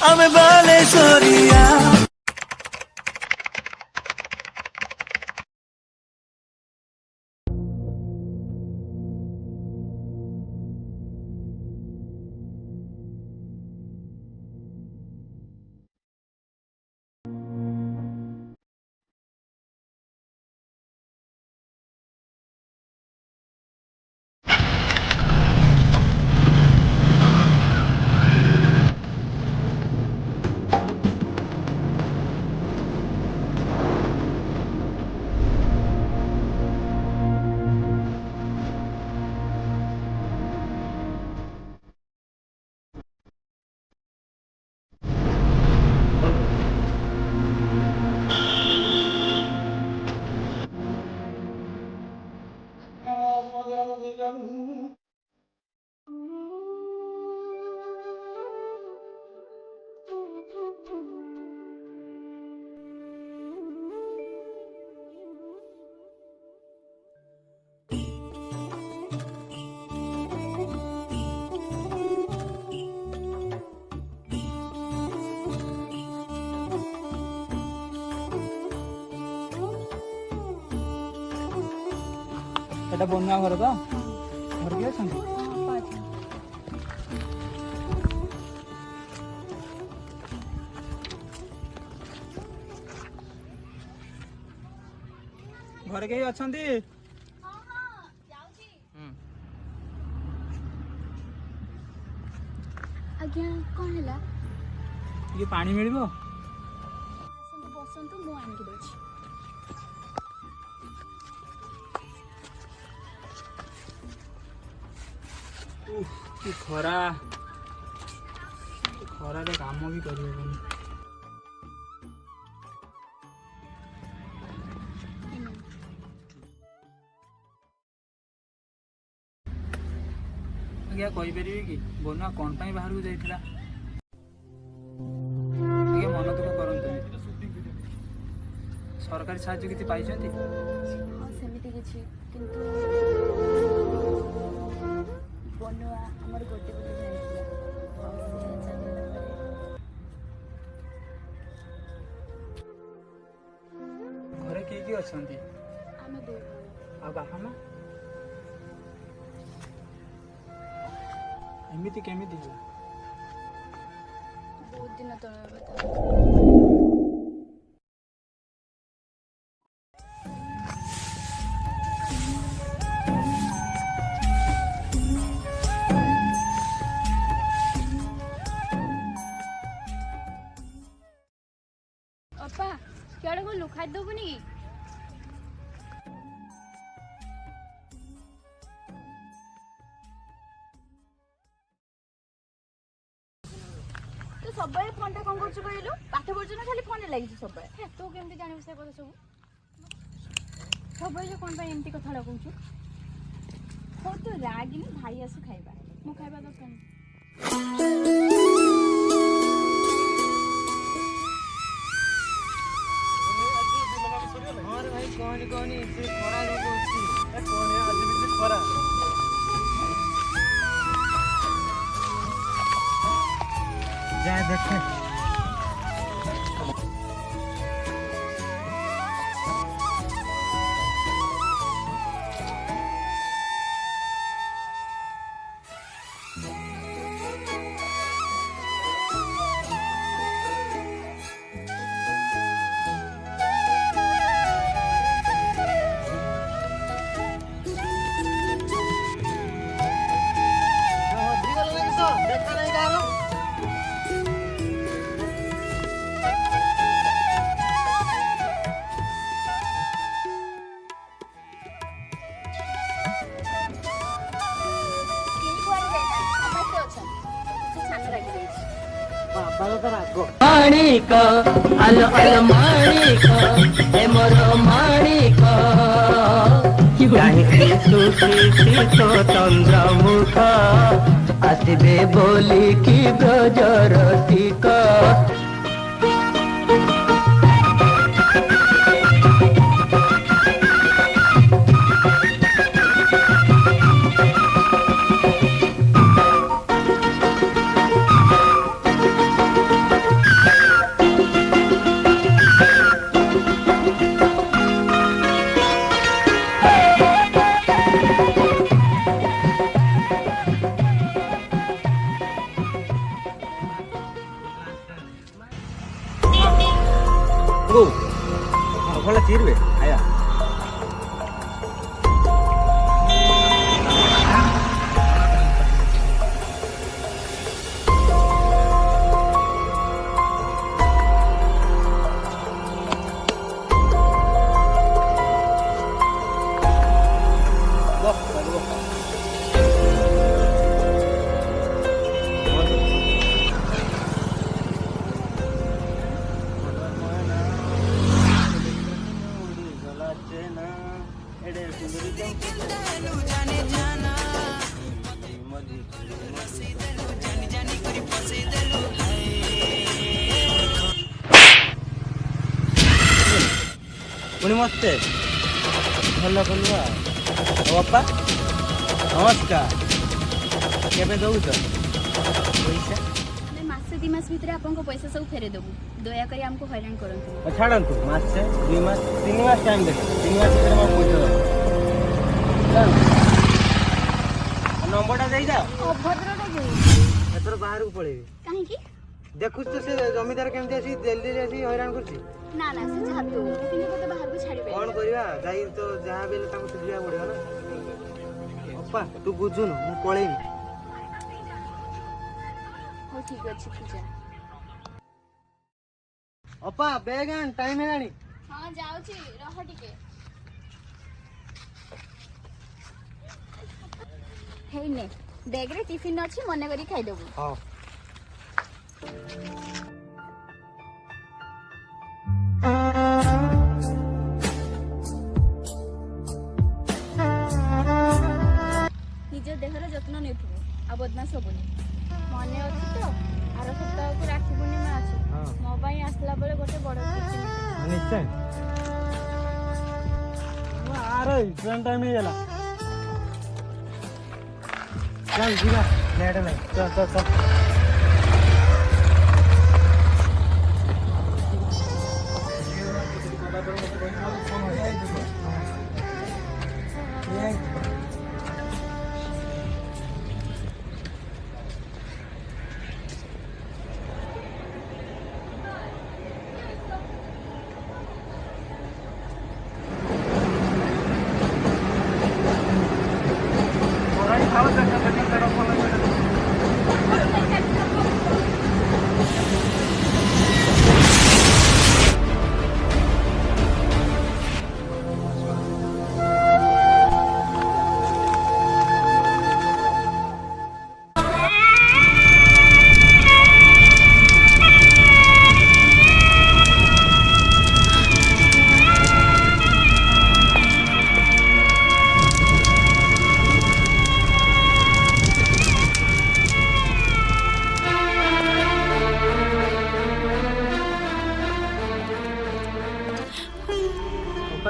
आमे बालेश्वरिया এটা বন্যা ঘর তো ঘর কি অଛନ୍ତି ঘরে কেହି ଅଛନ୍ତି ଆଜ୍ଞା କ'ଣ ହେଲା ଟିକେ ପାଣି ମିଳିବ ଆସନ୍ତୁ ବସନ୍ତୁ ମୁଁ ଆଣିକି ଦେଉଛି କି ଖରା ଖରାରେ କାମ ବି କରିହେବନି ଆଜ୍ଞା କହିପାରିବେ କି ବନ୍ୟା କ'ଣ ପାଇଁ ବାହାରକୁ ଯାଇଥିଲା ଟିକେ ମନ ଦୁଃଖ କରନ୍ତୁନି ସରକାରୀ ସାହାଯ୍ୟ କିଛି ପାଇଛନ୍ତି ହଁ ସେମିତି କିଛି କିନ୍ତୁ ବନୁଆ ଆମର ଗୋଟେ ଗୋଟେ ଯାଇଥିଲା ଆଉ ସେ ଚାଲିଗଲା ପରେ ଘରେ କିଏ କିଏ ଅଛନ୍ତି ଆମେ ଦୁଇ ଭାଇ ଆଉ ବାପା ମା ଏମିତି କେମିତି ହେଲା ବହୁତ ଦିନ ତଳର କଥା ଅପା ସିଆଡ଼େ ଗଲୁ ଖାଇଦେବୁନି କି ତୁ ସବୁବେଳେ ଫୋନଟା କ'ଣ କରୁଛୁ କହିଲୁ ପାଠ ପଢୁଛୁ ନା ଖାଲି ଫୋନରେ ଲାଗିଛୁ ସବୁବେଳେ ତୁ କେମିତି ଜାଣିବୁ ସେ କଥା ସବୁ ସବୁବେଳେ କ'ଣ ପାଇଁ ଏମିତି କଥା ଲଗାଉଛୁ ହଉ ତୁ ରାଗିନି ଭାଇ ଆସୁ ଖାଇବା ମୁଁ ଖାଇବା ଦରକାର ଭାଇ କହନି କହନି ସେ ଖରା ଲୋକ ଅଛି କହନି ଆଜି ବି ସେ ଖରା ଯାଏ ଦେଖେ माणिक अल अल माणिक हे मोर माणिक तो चंद्रमुख आसबे बोली कि ब्रजरसिक को भला चिरबे आया पुणी मस्ते भल कलु बापा नमस्कार केबे दउछ पैसा मासे 2 मास भितर आपन को पैसा सब फेरे देबु दया करी हमको हैरान करंतु छाड़ंतु मासे 2 मास 3 मास टाइम दे 3 मास भितर हम पैसा दे नंबरटा देई जा अभद्रटा जे एतर बाहर को पळेबी काहे की देखुछ तो से जमीदार केमती आसी जल्दी आसी हैरान करछि ना ना से छापी हो किने को बाहर को छाड़ी कौन करवा जाई तो जहाँ बेले ताको सुझिया पड़ेगा ना अप्पा तू बुझुनु मु पळेबी हो ठीक अछि पूजा अप्पा बैग आन टाइम हेलानी हां जाउची रह टिके हे ने बैग रे टिफिन अछि मने करी खाइ देबु हां निज देहर जत्न नेथुबु आ बदमाश होबुनी मने अछि तो आरो सप्ताह को राखी पूर्णिमा अछि मो बाई आसला बेले गोटे बड़ टिफिन निश्चय आरे ट्रेन टाइम ही गेला चल जीवा लेट नहीं चल चल चल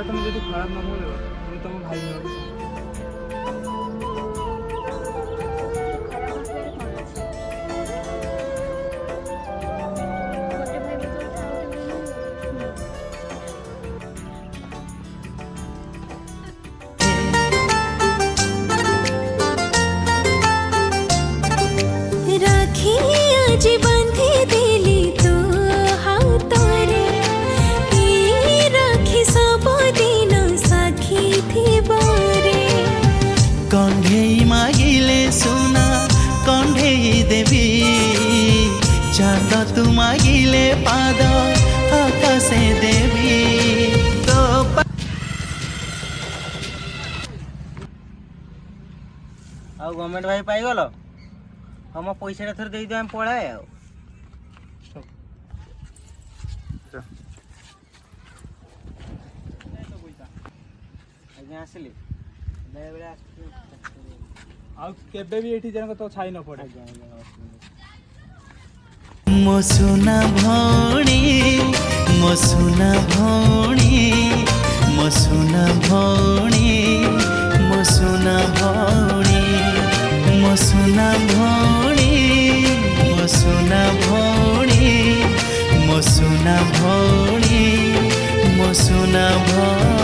तुम जो खराब न हो तुम तुम भाई राखी आज बांधी देली तो हातरे ई राखी सब दिन साखी थी बारे कंढेई मागिले सुना कंढेई देवी चांद तू मागिले पाद आकाशे देवी तो आ गवर्नमेंट भाई पाई गलो हम पैसा थोर दे हम पळाए आ आज्ञा आसली बेले बेले आ केबे भी एठी जन तो छाई न पड़े मो सुना भौणी मो सुना भौणी मो सुना भौणी मो सुना भौणी मो सुना भौणी मो सुना भौणी मो सुना भौणी मो सुना भौणी